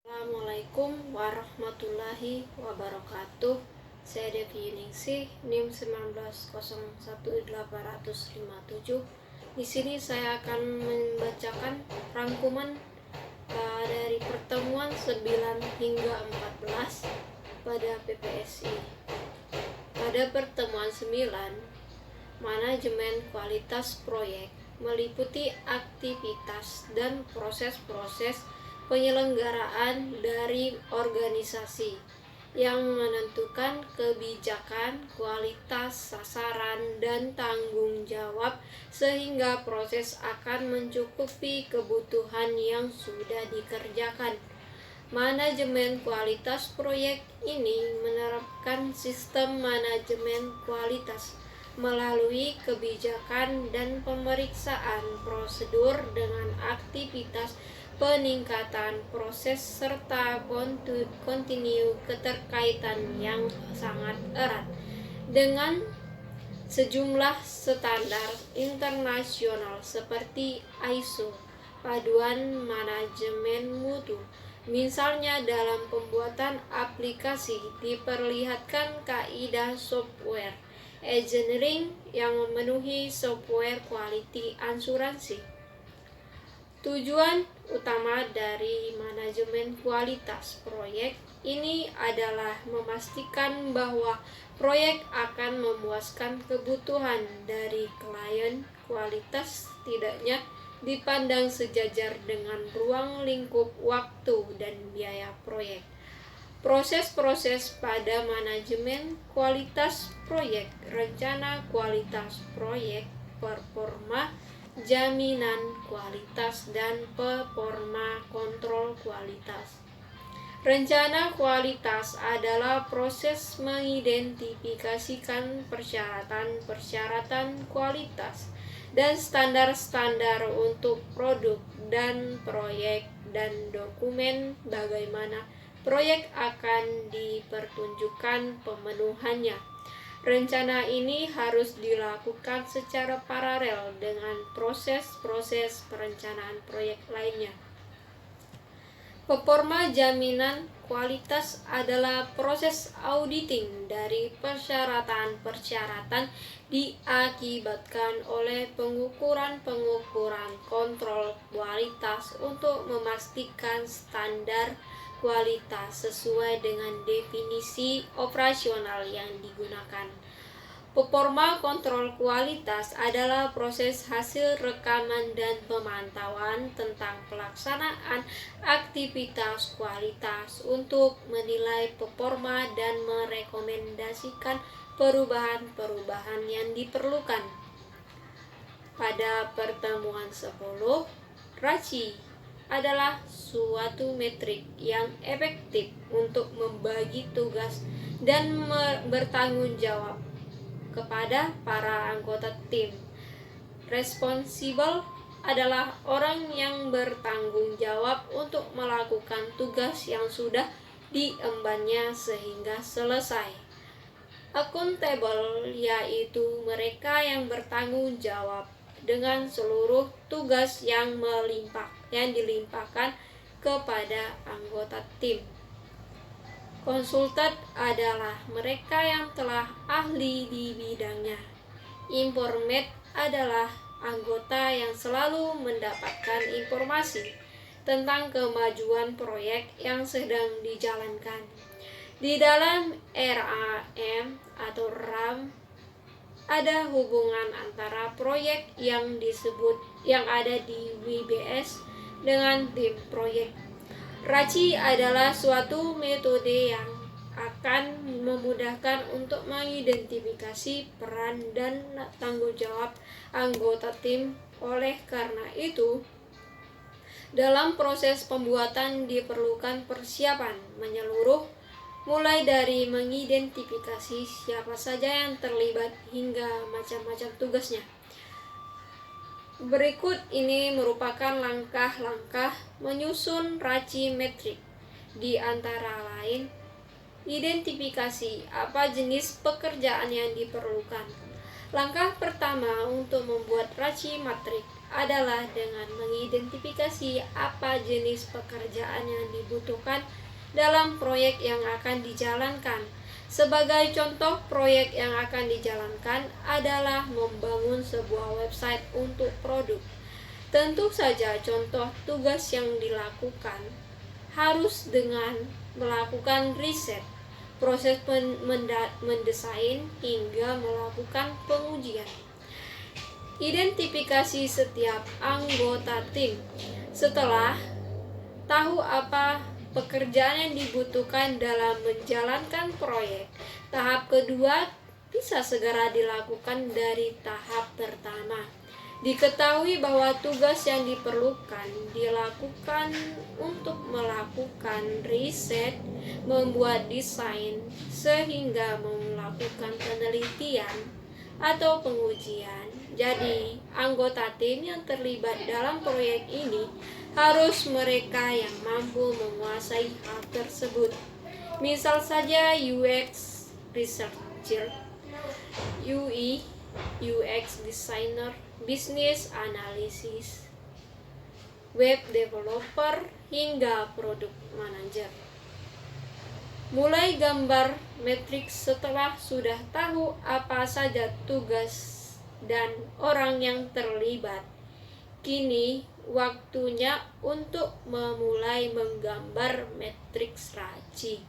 Assalamualaikum warahmatullahi wabarakatuh. Saya Devi Yuningsih, NIM 19011857. Di sini saya akan membacakan rangkuman dari pertemuan 9 hingga 14 pada PPSI. Pada pertemuan 9, manajemen kualitas proyek meliputi aktivitas dan proses-proses penyelenggaraan dari organisasi yang menentukan kebijakan, kualitas, sasaran, dan tanggung jawab sehingga proses akan mencukupi kebutuhan yang sudah dikerjakan. Manajemen kualitas proyek ini menerapkan sistem manajemen kualitas melalui kebijakan dan pemeriksaan prosedur dengan aktivitas peningkatan proses serta kontinu keterkaitan yang sangat erat dengan sejumlah standar internasional seperti ISO, paduan manajemen mutu. Misalnya dalam pembuatan aplikasi diperlihatkan kaidah software engineering yang memenuhi software quality asuransi. Tujuan utama dari manajemen kualitas proyek ini adalah memastikan bahwa proyek akan memuaskan kebutuhan dari klien. Kualitas tidaknya dipandang sejajar dengan ruang lingkup waktu dan biaya proyek. Proses-proses pada manajemen kualitas proyek: rencana kualitas proyek, performa, jaminan kualitas, dan performa kontrol kualitas. Rencana kualitas adalah proses mengidentifikasikan persyaratan-persyaratan kualitas dan standar-standar untuk produk dan proyek dan dokumen bagaimana proyek akan dipertunjukkan pemenuhannya. Rencana ini harus dilakukan secara paralel dengan proses-proses perencanaan proyek lainnya. Performa jaminan kualitas adalah proses auditing dari persyaratan-persyaratan diakibatkan oleh pengukuran-pengukuran kontrol kualitas untuk memastikan standar kualitas sesuai dengan definisi operasional yang digunakan. Performa kontrol kualitas adalah proses hasil rekaman dan pemantauan tentang pelaksanaan aktivitas kualitas untuk menilai performa dan merekomendasikan perubahan-perubahan yang diperlukan. Pada pertemuan 10, RACI adalah suatu metrik yang efektif untuk membagi tugas dan bertanggung jawab kepada para anggota tim. Responsible adalah orang yang bertanggung jawab untuk melakukan tugas yang sudah diembannya sehingga selesai. Accountable yaitu mereka yang bertanggung jawab dengan seluruh tugas yang dilimpahkan kepada anggota tim. Konsultan adalah mereka yang telah ahli di bidangnya. Informant adalah anggota yang selalu mendapatkan informasi tentang kemajuan proyek yang sedang dijalankan. Di dalam RAM atau RAM ada hubungan antara proyek yang ada di WBS dengan tim proyek. RACI adalah suatu metode yang akan memudahkan untuk mengidentifikasi peran dan tanggung jawab anggota tim. Oleh karena itu, dalam proses pembuatan diperlukan persiapan menyeluruh, mulai dari mengidentifikasi siapa saja yang terlibat hingga macam-macam tugasnya. Berikut ini merupakan langkah-langkah menyusun RACI metrik. Di antara lain, identifikasi apa jenis pekerjaan yang diperlukan. Langkah pertama untuk membuat RACI metrik adalah dengan mengidentifikasi apa jenis pekerjaan yang dibutuhkan dalam proyek yang akan dijalankan. Sebagai contoh, proyek yang akan dijalankan adalah membangun sebuah website untuk produk. Tentu saja contoh tugas yang dilakukan harus dengan melakukan riset, proses mendesain hingga melakukan pengujian. Identifikasi setiap anggota tim. Setelah tahu apa pekerjaan yang dibutuhkan dalam menjalankan proyek, tahap kedua bisa segera dilakukan dari tahap pertama. Diketahui bahwa tugas yang diperlukan dilakukan untuk melakukan riset, membuat desain, sehingga melakukan penelitian atau pengujian. Jadi, anggota tim yang terlibat dalam proyek ini harus mereka yang mampu menguasai hal tersebut. Misal saja UX researcher, UI, UX designer, business analysis, web developer, hingga product manager. Mulai gambar matriks setelah sudah tahu apa saja tugas dan orang yang terlibat. Kini waktunya untuk memulai menggambar matriks Raci.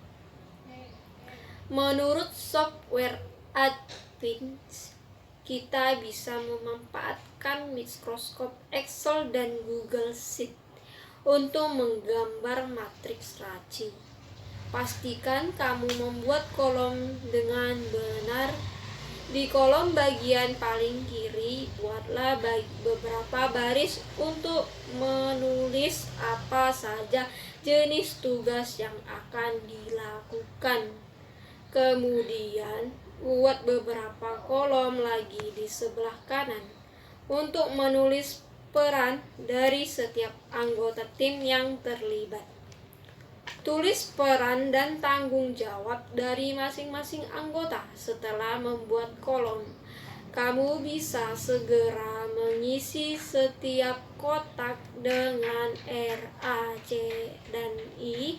Menurut software Advance, kita bisa memanfaatkan Microsoft Excel dan Google Sheet untuk menggambar matriks Raci. Pastikan kamu membuat kolom dengan benar. Di kolom bagian paling kiri, buatlah beberapa baris untuk menulis apa saja jenis tugas yang akan dilakukan. Kemudian, buat beberapa kolom lagi di sebelah kanan untuk menulis peran dari setiap anggota tim yang terlibat. Tulis peran dan tanggung jawab dari masing-masing anggota. Setelah membuat kolom, kamu bisa segera mengisi setiap kotak dengan R, A, C, dan I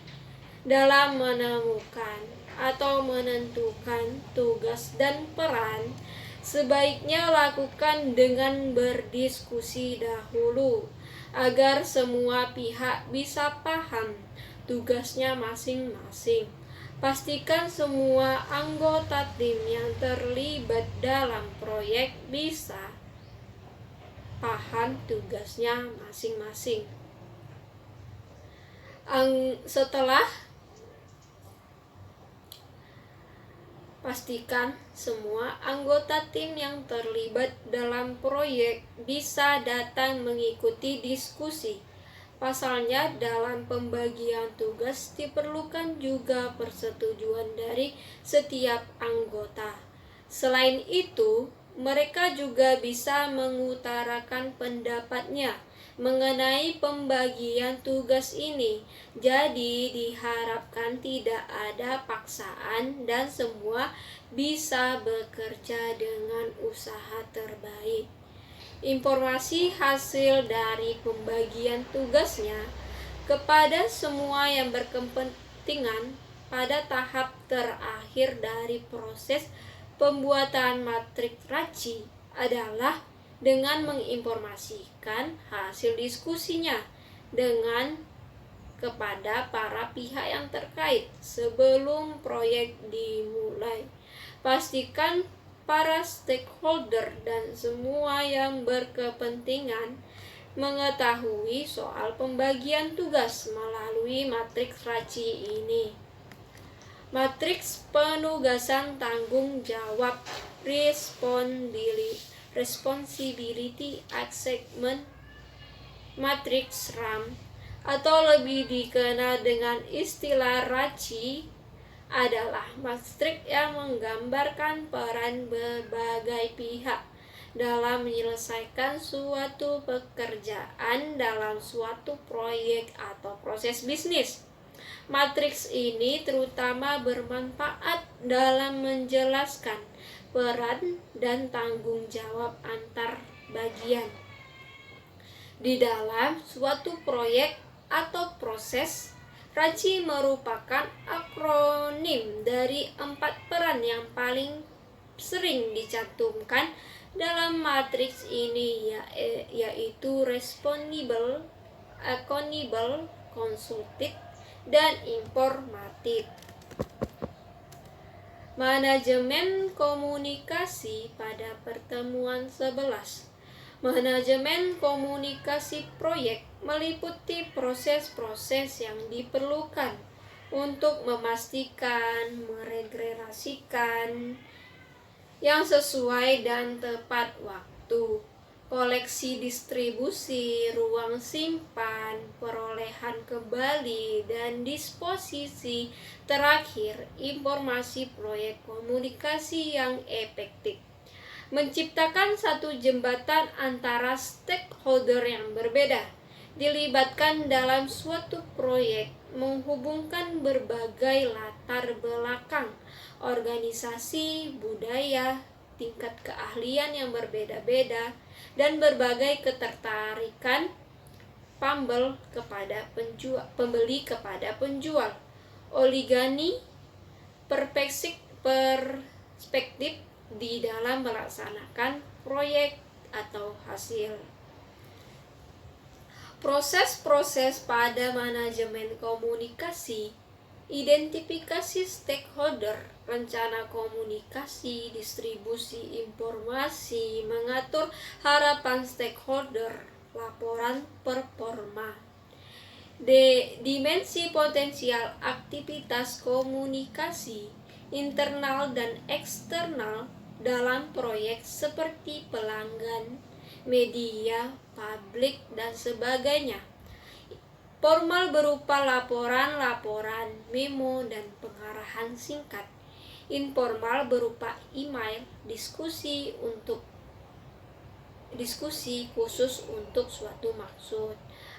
dalam menemukan atau menentukan tugas dan peran. Sebaiknya lakukan dengan berdiskusi dahulu agar semua pihak bisa paham tugasnya masing-masing. Pastikan semua anggota tim yang terlibat dalam proyek bisa paham tugasnya masing-masing. Setelah pastikan semua anggota tim yang terlibat dalam proyek bisa datang mengikuti diskusi. Pasalnya, dalam pembagian tugas diperlukan juga persetujuan dari setiap anggota. Selain itu, mereka juga bisa mengutarakan pendapatnya mengenai pembagian tugas ini. Jadi, diharapkan tidak ada paksaan dan semua bisa bekerja dengan usaha terbaik. Informasi hasil dari pembagian tugasnya kepada semua yang berkepentingan pada tahap terakhir dari proses pembuatan matriks Raci adalah dengan menginformasikan hasil diskusinya dengan kepada para pihak yang terkait sebelum proyek dimulai. Pastikan para stakeholder dan semua yang berkepentingan mengetahui soal pembagian tugas melalui matriks Raci ini. Matriks penugasan tanggung jawab Responsibility Assessment Matrix RAM atau lebih dikenal dengan istilah Raci adalah matriks yang menggambarkan peran berbagai pihak dalam menyelesaikan suatu pekerjaan dalam suatu proyek atau proses bisnis. Matriks ini terutama bermanfaat dalam menjelaskan peran dan tanggung jawab antar bagian. Di dalam suatu proyek atau proses, RACI merupakan akronim dari 4 peran yang paling sering dicantumkan dalam matriks ini, yaitu responsible, accountable, konsultif, dan informatif. Manajemen komunikasi pada pertemuan 11. Manajemen komunikasi proyek meliputi proses-proses yang diperlukan untuk memastikan, meregenerasikan yang sesuai dan tepat waktu, koleksi distribusi, ruang simpan, perolehan kembali, dan disposisi terakhir informasi proyek komunikasi yang efektif. Menciptakan satu jembatan antara stakeholder yang berbeda, dilibatkan dalam suatu proyek, menghubungkan berbagai latar belakang, organisasi, budaya, tingkat keahlian yang berbeda-beda, dan berbagai ketertarikan pembeli kepada penjual. Oligani perspektif di dalam melaksanakan proyek atau hasil. Proses-proses pada manajemen komunikasi: identifikasi stakeholder, rencana komunikasi, distribusi informasi, mengatur harapan stakeholder, laporan performa. Dimensi potensial aktivitas komunikasi internal dan eksternal dalam proyek seperti pelanggan, media, publik, dan sebagainya. Formal berupa laporan, memo, dan pengarahan singkat. Informal berupa email, diskusi khusus untuk suatu maksud.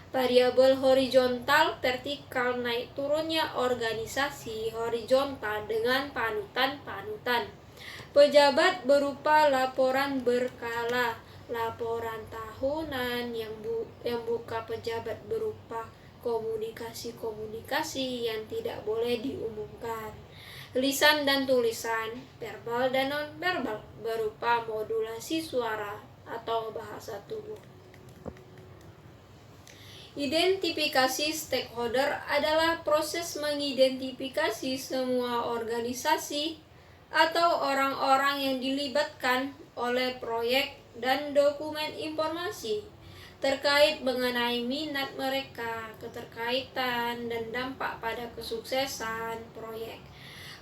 Variabel horizontal, vertikal, naik turunnya organisasi horizontal dengan panutan-panutan. Pejabat berupa laporan berkala, laporan tahunan yang buka pejabat berupa komunikasi yang tidak boleh diumumkan. Lisan dan tulisan, verbal dan non-verbal, berupa modulasi suara atau bahasa tubuh. Identifikasi stakeholder adalah proses mengidentifikasi semua organisasi atau orang-orang yang dilibatkan oleh proyek dan dokumen informasi terkait mengenai minat mereka, keterkaitan, dan dampak pada kesuksesan proyek.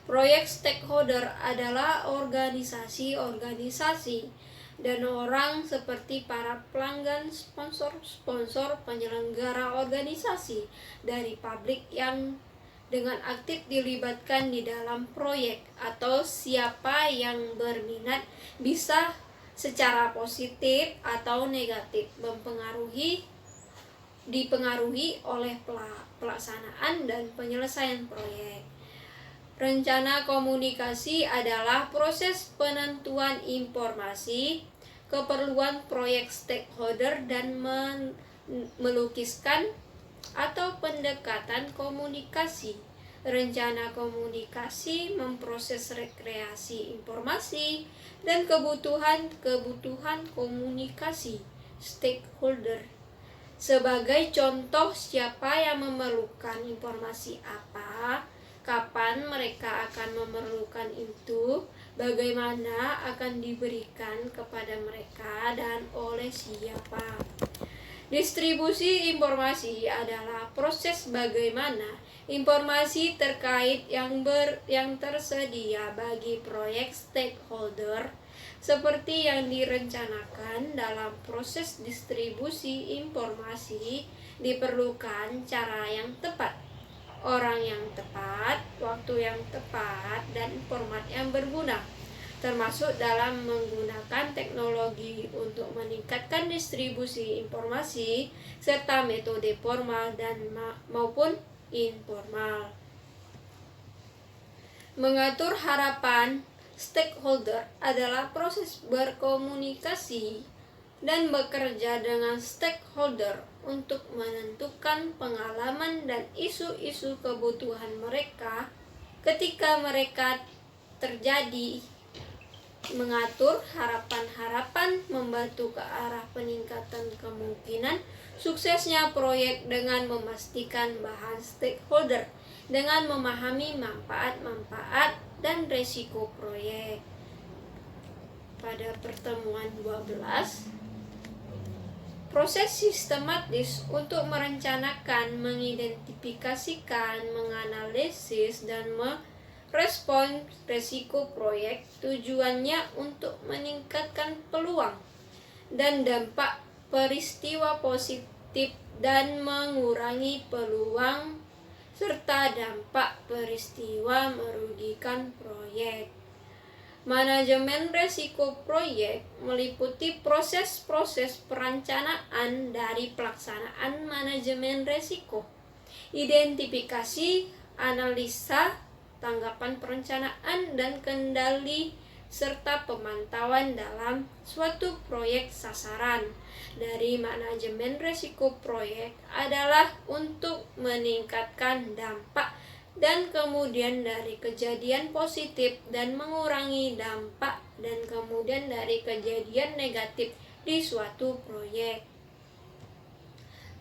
Proyek stakeholder adalah organisasi-organisasi dan orang seperti para pelanggan, sponsor, penyelenggara organisasi dari publik yang dengan aktif dilibatkan di dalam proyek, atau siapa yang berminat bisa secara positif atau negatif dipengaruhi oleh pelaksanaan dan penyelesaian proyek. Rencana komunikasi adalah proses penentuan informasi, keperluan proyek stakeholder, dan melukiskan atau pendekatan komunikasi. Rencana komunikasi memproses rekreasi informasi dan kebutuhan komunikasi stakeholder. Sebagai contoh, siapa yang memerlukan informasi apa, kapan mereka akan memerlukan itu, bagaimana akan diberikan kepada mereka, dan oleh siapa. Distribusi informasi adalah proses bagaimana informasi terkait yang tersedia bagi proyek stakeholder, seperti yang direncanakan. Dalam proses distribusi informasi diperlukan cara yang tepat, orang yang tepat, waktu yang tepat, dan format yang berguna, termasuk dalam menggunakan teknologi untuk meningkatkan distribusi informasi, serta metode formal dan maupun informal. Mengatur harapan stakeholder adalah proses berkomunikasi dan bekerja dengan stakeholder untuk menentukan pengalaman dan isu-isu kebutuhan mereka ketika mereka terjadi, mengatur harapan-harapan, membantu ke arah peningkatan kemungkinan suksesnya proyek dengan memastikan bahan stakeholder dengan memahami manfaat-manfaat dan resiko proyek. Pada pertemuan 12, proses sistematis untuk merencanakan, mengidentifikasikan, menganalisis, dan merespon resiko proyek tujuannya untuk meningkatkan peluang dan dampak peristiwa positif dan mengurangi peluang serta dampak peristiwa merugikan proyek. Manajemen resiko proyek meliputi proses-proses perencanaan dari pelaksanaan manajemen resiko, identifikasi, analisa, tanggapan perencanaan, dan kendali, serta pemantauan dalam suatu proyek sasaran dari manajemen resiko proyek adalah untuk meningkatkan dampak dan kemudian dari kejadian positif dan mengurangi dampak dan kemudian dari kejadian negatif di suatu proyek.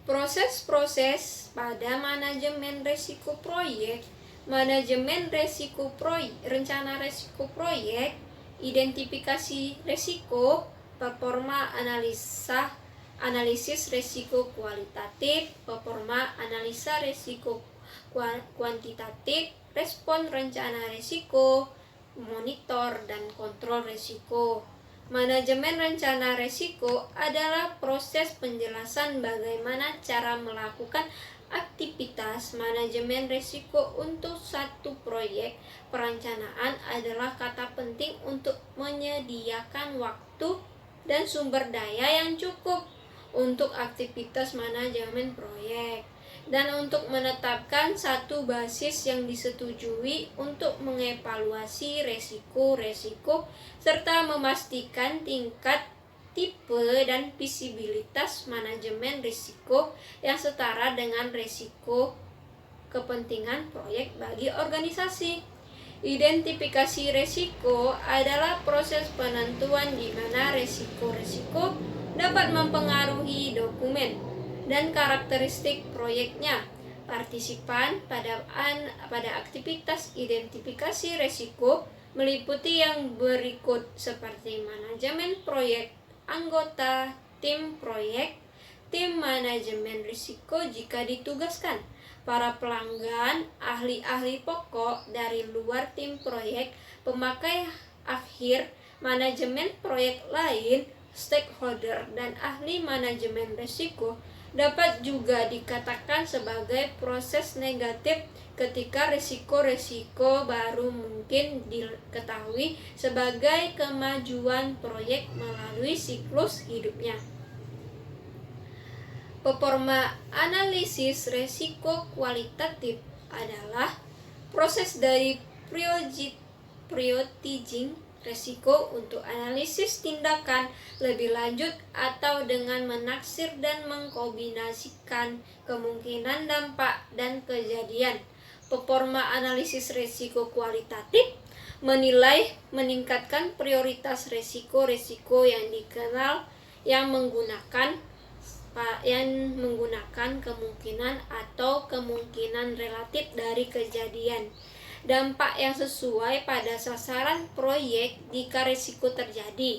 Proses-proses pada manajemen risiko proyek, manajemen risiko proyek, rencana risiko proyek, identifikasi risiko, performa analisis risiko kualitatif, performa analisa risiko kuantitatif, respon rencana risiko, monitor dan kontrol risiko. Manajemen rencana risiko adalah proses penjelasan bagaimana cara melakukan aktivitas manajemen risiko untuk satu proyek. Perencanaan adalah kata penting untuk menyediakan waktu dan sumber daya yang cukup untuk aktivitas manajemen proyek, dan untuk menetapkan satu basis yang disetujui untuk mengevaluasi resiko-resiko serta memastikan tingkat, tipe, dan visibilitas manajemen risiko yang setara dengan risiko kepentingan proyek bagi organisasi. Identifikasi risiko adalah proses penentuan di mana risiko-risiko dapat mempengaruhi dokumen dan karakteristik proyeknya. Partisipan pada aktivitas identifikasi risiko meliputi yang berikut seperti manajemen proyek, anggota tim proyek, tim manajemen risiko jika ditugaskan, para pelanggan, ahli-ahli pokok dari luar tim proyek, pemakai akhir, manajemen proyek lain, stakeholder, dan ahli manajemen risiko. Dapat juga dikatakan sebagai proses negatif ketika risiko-risiko baru mungkin diketahui sebagai kemajuan proyek melalui siklus hidupnya. Performa analisis risiko kualitatif adalah proses dari prioritizing risiko untuk analisis tindakan lebih lanjut atau dengan menaksir dan mengkombinasikan kemungkinan dampak dan kejadian. Performa analisis risiko kualitatif menilai meningkatkan prioritas risiko-risiko yang dikenal yang menggunakan kemungkinan atau kemungkinan relatif dari kejadian, dampak yang sesuai pada sasaran proyek jika risiko terjadi,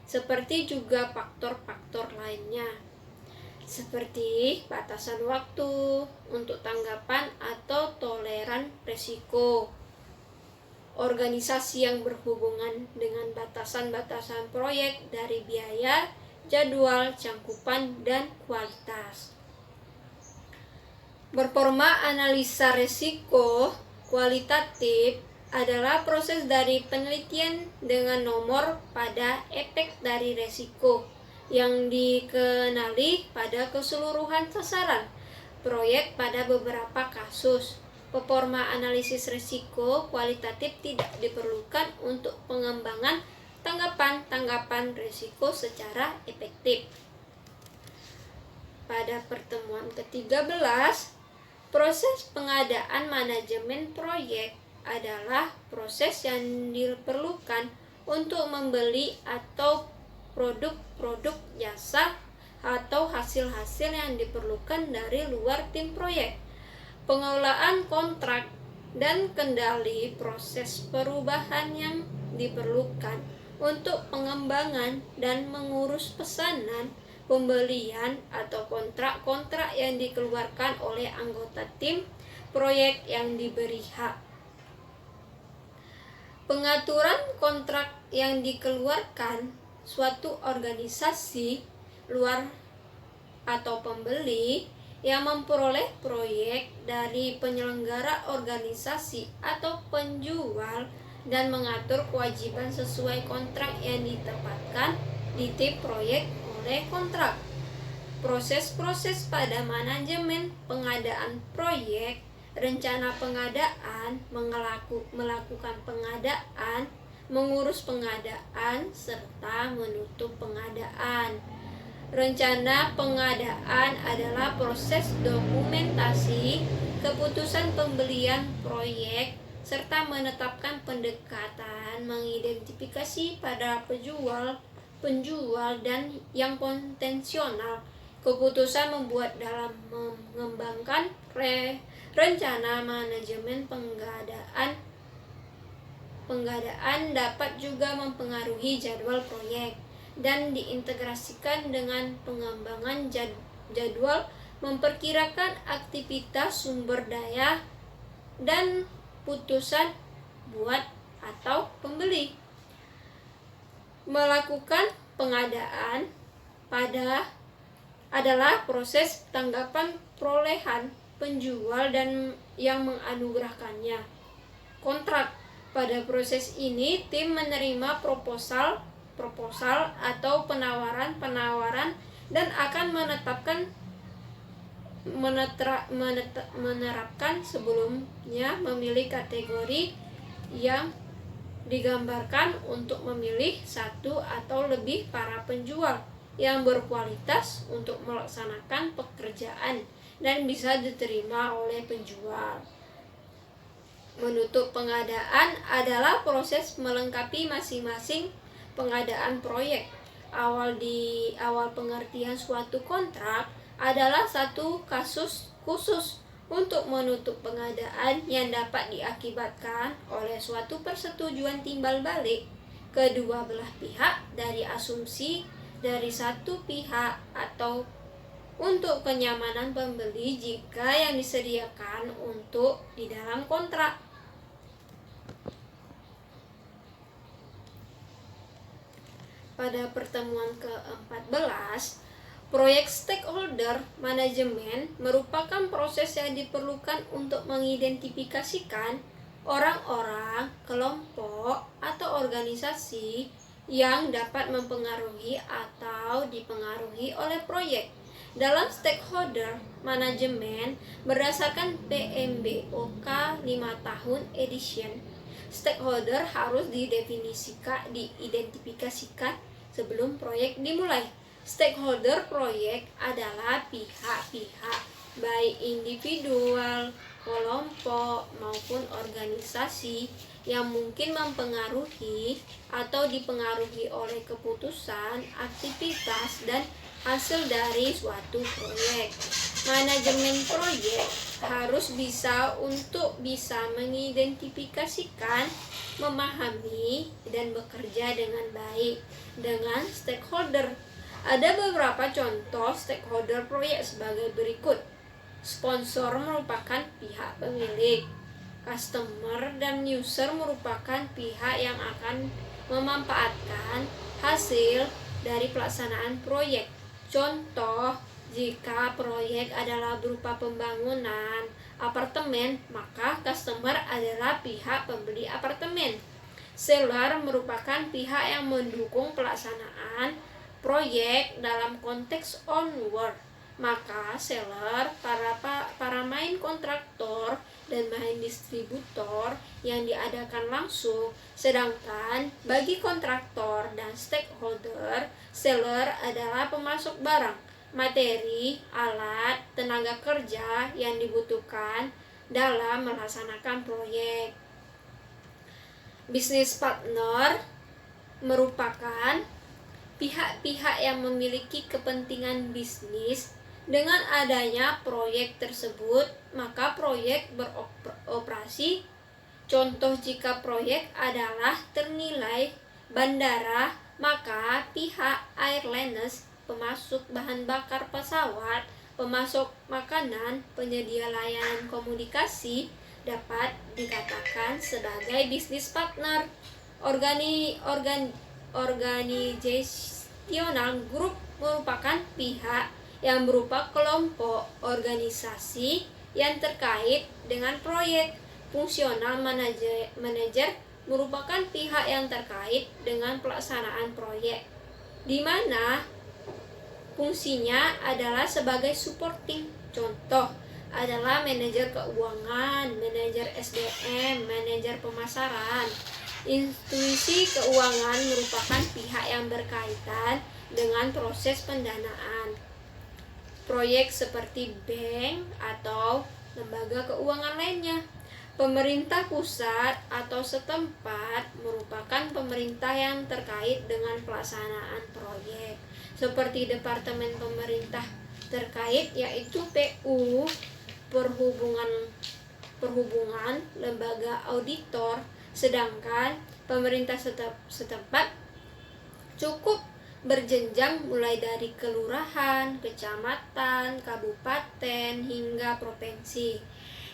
seperti juga faktor-faktor lainnya, seperti batasan waktu untuk tanggapan atau toleran risiko. Organisasi yang berhubungan dengan batasan-batasan proyek dari biaya, jadwal, cangkupan, dan kualitas. Performa analisa risiko kualitatif adalah proses dari penelitian dengan nomor pada efek dari risiko yang dikenali pada keseluruhan sasaran proyek pada beberapa kasus. Performa analisis risiko kualitatif tidak diperlukan untuk pengembangan tanggapan tanggapan risiko secara efektif. Pada pertemuan ke-13, proses pengadaan manajemen proyek adalah proses yang diperlukan untuk membeli atau produk-produk jasa atau hasil-hasil yang diperlukan dari luar tim proyek. Pengelolaan kontrak dan kendali proses perubahan yang diperlukan untuk pengembangan dan mengurus pesanan, pembelian atau kontrak-kontrak yang dikeluarkan oleh anggota tim proyek yang diberi hak. Pengaturan kontrak yang dikeluarkan suatu organisasi luar atau pembeli yang memperoleh proyek dari penyelenggara organisasi atau penjual dan mengatur kewajiban sesuai kontrak yang ditempatkan di tim proyek oleh kontrak. Proses-proses pada manajemen pengadaan proyek, rencana pengadaan, melakukan pengadaan, mengurus pengadaan, serta menutup pengadaan. Rencana pengadaan adalah proses dokumentasi keputusan pembelian proyek serta menetapkan pendekatan, mengidentifikasi pada penjual dan yang potensial. Keputusan membuat dalam mengembangkan rencana manajemen pengadaan dapat juga mempengaruhi jadwal proyek dan diintegrasikan dengan pengembangan jadwal memperkirakan aktivitas sumber daya dan putusan buat atau pembeli. Melakukan pengadaan adalah proses tanggapan perolehan penjual dan yang menganugerahkannya kontrak. Pada proses ini tim menerima proposal atau penawaran dan akan menerapkan sebelumnya memilih kategori yang digambarkan untuk memilih satu atau lebih para penjual yang berkualitas untuk melaksanakan pekerjaan dan bisa diterima oleh penjual. Menutup pengadaan adalah proses melengkapi masing-masing pengadaan proyek. Awal pengertian suatu kontrak adalah satu kasus khusus untuk menutup pengadaan yang dapat diakibatkan oleh suatu persetujuan timbal balik kedua belah pihak dari asumsi dari satu pihak atau untuk kenyamanan pembeli jika yang disediakan untuk di dalam kontrak. Pada pertemuan ke-14, proyek stakeholder manajemen merupakan proses yang diperlukan untuk mengidentifikasikan orang-orang, kelompok, atau organisasi yang dapat mempengaruhi atau dipengaruhi oleh proyek. Dalam stakeholder manajemen berdasarkan PMBOK 5 tahun edition, stakeholder harus diidentifikasikan sebelum proyek dimulai. Stakeholder proyek adalah pihak-pihak baik individual, kelompok maupun organisasi yang mungkin mempengaruhi atau dipengaruhi oleh keputusan, aktivitas, dan hasil dari suatu proyek. Manajemen proyek harus bisa mengidentifikasikan, memahami, dan bekerja dengan baik dengan stakeholder. Ada beberapa contoh stakeholder proyek sebagai berikut. Sponsor merupakan pihak pemilik. Customer dan user merupakan pihak yang akan memanfaatkan hasil dari pelaksanaan proyek. Contoh, jika proyek adalah berupa pembangunan apartemen, maka customer adalah pihak pembeli apartemen. Seller merupakan pihak yang mendukung pelaksanaan proyek dalam konteks onward. maka seller, para main kontraktor, dan main distributor yang diadakan langsung. Sedangkan bagi kontraktor dan stakeholder, seller adalah pemasok barang, materi, alat, tenaga kerja yang dibutuhkan dalam melaksanakan proyek. Business partner merupakan pihak-pihak yang memiliki kepentingan bisnis. Dengan adanya proyek tersebut, maka proyek beroperasi. Contoh jika proyek adalah ternilai bandara, maka pihak airlines, pemasok bahan bakar pesawat, pemasok makanan, penyedia layanan komunikasi dapat dikatakan sebagai bisnis partner. Organizational group merupakan pihak yang berupa kelompok organisasi yang terkait dengan proyek. Fungsional manager merupakan pihak yang terkait dengan pelaksanaan proyek, di mana fungsinya adalah sebagai supporting. Contoh adalah manajer keuangan, manajer SDM, manajer pemasaran. Institusi keuangan merupakan pihak yang berkaitan dengan proses pendanaan proyek seperti bank atau lembaga keuangan lainnya. Pemerintah pusat atau setempat merupakan pemerintah yang terkait dengan pelaksanaan proyek, seperti departemen pemerintah terkait yaitu PU, perhubungan, lembaga auditor. Sedangkan pemerintah setempat cukup berjenjang mulai dari kelurahan, kecamatan, kabupaten, hingga provinsi.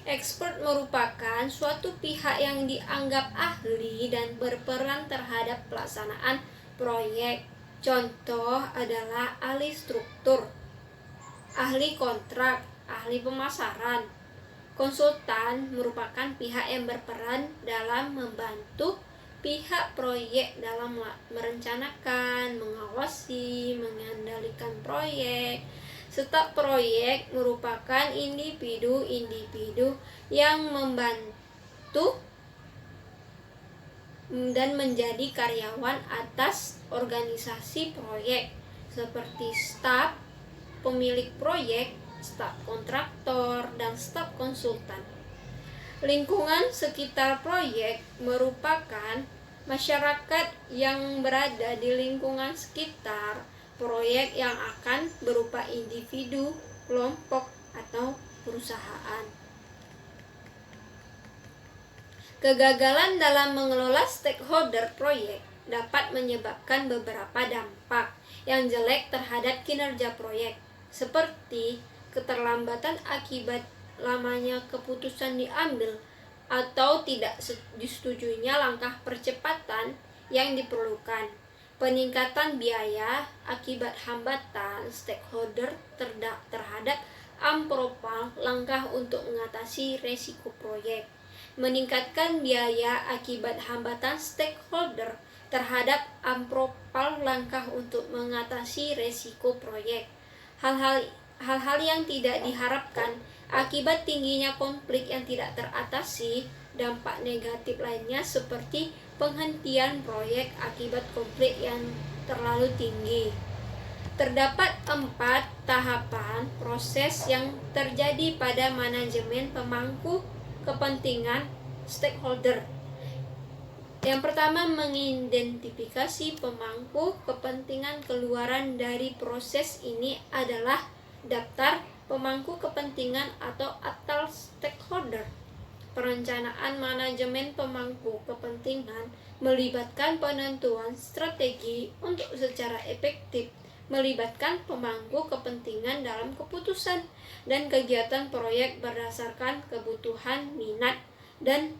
Expert merupakan suatu pihak yang dianggap ahli dan berperan terhadap pelaksanaan proyek. Contoh adalah ahli struktur, ahli kontrak, ahli pemasaran. Konsultan merupakan pihak yang berperan dalam membantu pihak proyek dalam merencanakan, mengawasi, mengendalikan proyek. Staf proyek merupakan individu-individu yang membantu dan menjadi karyawan atas organisasi proyek, seperti staf pemilik proyek, staf kontraktor, dan staf konsultan. Lingkungan sekitar proyek merupakan masyarakat yang berada di lingkungan sekitar proyek yang akan berupa individu, kelompok, atau perusahaan. Kegagalan dalam mengelola stakeholder proyek dapat menyebabkan beberapa dampak yang jelek terhadap kinerja proyek, seperti keterlambatan akibat lamanya keputusan diambil atau tidak disetujuinya langkah percepatan yang diperlukan, peningkatan biaya akibat hambatan stakeholder terhadap amplopal langkah untuk mengatasi resiko proyek, meningkatkan biaya akibat hambatan stakeholder terhadap amplopal langkah untuk mengatasi resiko proyek. Hal-hal yang tidak diharapkan akibat tingginya konflik yang tidak teratasi. Dampak negatif lainnya seperti penghentian proyek akibat konflik yang terlalu tinggi. Terdapat 4 tahapan proses yang terjadi pada manajemen pemangku kepentingan stakeholder. Yang pertama, mengidentifikasi pemangku kepentingan. Keluaran dari proses ini adalah daftar pemangku kepentingan atau ATAL stakeholder. Perencanaan manajemen pemangku kepentingan melibatkan penentuan strategi untuk secara efektif melibatkan pemangku kepentingan dalam keputusan dan kegiatan proyek berdasarkan kebutuhan, minat, dan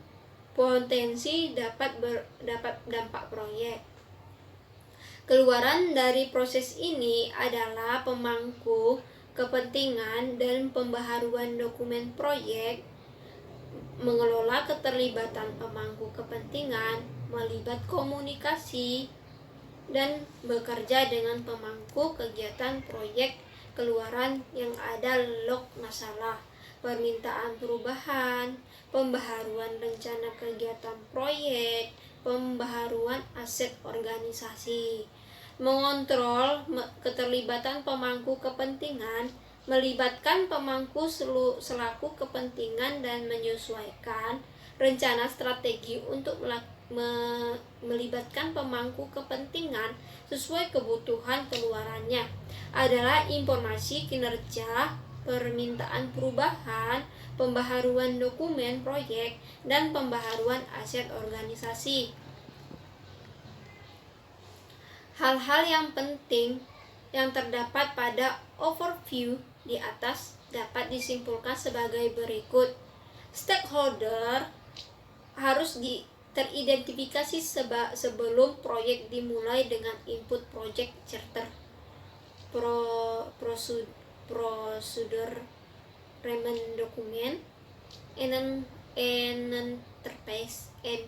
potensi dapat dampak proyek. Keluaran dari proses ini adalah pemangku kepentingan dan pembaharuan dokumen proyek, mengelola keterlibatan pemangku kepentingan, melibat komunikasi, dan bekerja dengan pemangku kegiatan proyek keluaran yang ada, log masalah, permintaan perubahan, pembaharuan rencana kegiatan proyek, pembaharuan aset organisasi. Mengontrol keterlibatan pemangku kepentingan, melibatkan pemangku selaku kepentingan dan menyesuaikan rencana strategi untuk melibatkan pemangku kepentingan sesuai kebutuhan keluarannya adalah informasi kinerja, permintaan perubahan, pembaharuan dokumen proyek, dan pembaharuan aset organisasi. Hal-hal yang penting yang terdapat pada overview di atas dapat disimpulkan sebagai berikut. Stakeholder harus teridentifikasi sebelum proyek dimulai dengan input project charter, prosedur payment document, and interface and